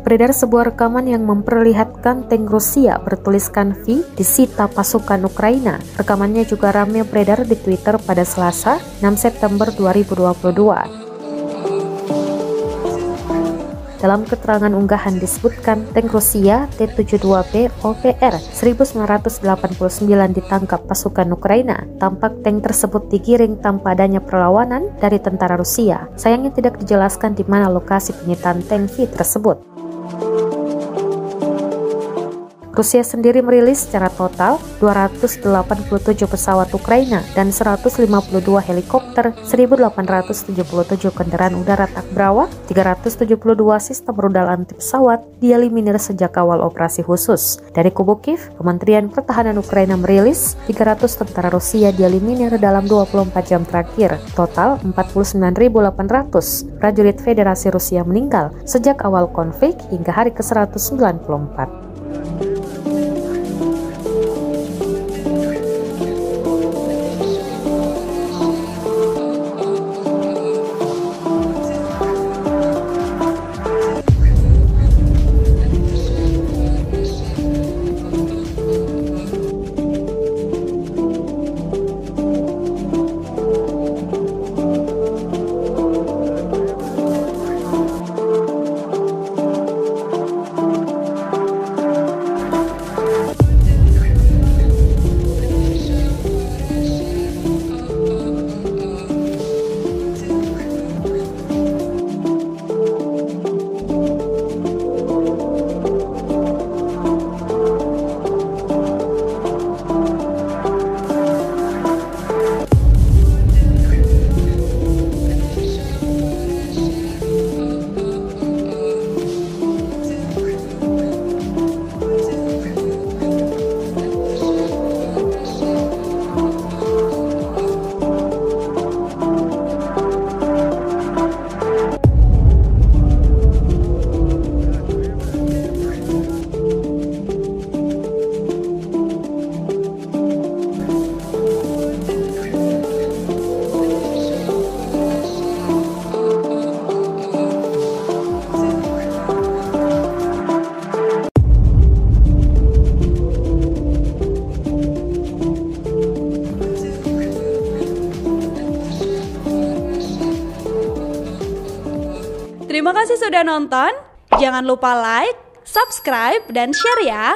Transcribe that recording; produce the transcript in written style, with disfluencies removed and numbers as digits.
Beredar sebuah rekaman yang memperlihatkan tank Rusia bertuliskan V disita pasukan Ukraina. Rekamannya juga ramai beredar di Twitter pada Selasa, 6 September 2022. Dalam keterangan unggahan disebutkan tank Rusia T-72B OPR 1989 ditangkap pasukan Ukraina. Tampak tank tersebut digiring tanpa adanya perlawanan dari tentara Rusia. Sayangnya tidak dijelaskan di mana lokasi penyitaan tank V tersebut. Rusia sendiri merilis secara total 287 pesawat Ukraina dan 152 helikopter, 1.877 kendaraan udara Takbrawa, 372 sistem rudal anti pesawat dieliminir sejak awal operasi khusus. Dari kubu Kiev, Kementerian Pertahanan Ukraina merilis 300 tentara Rusia dieliminir dalam 24 jam terakhir. Total 49.800 prajurit Federasi Rusia meninggal sejak awal konflik hingga hari ke-194. Terima kasih sudah nonton. Jangan lupa like, subscribe, dan share ya.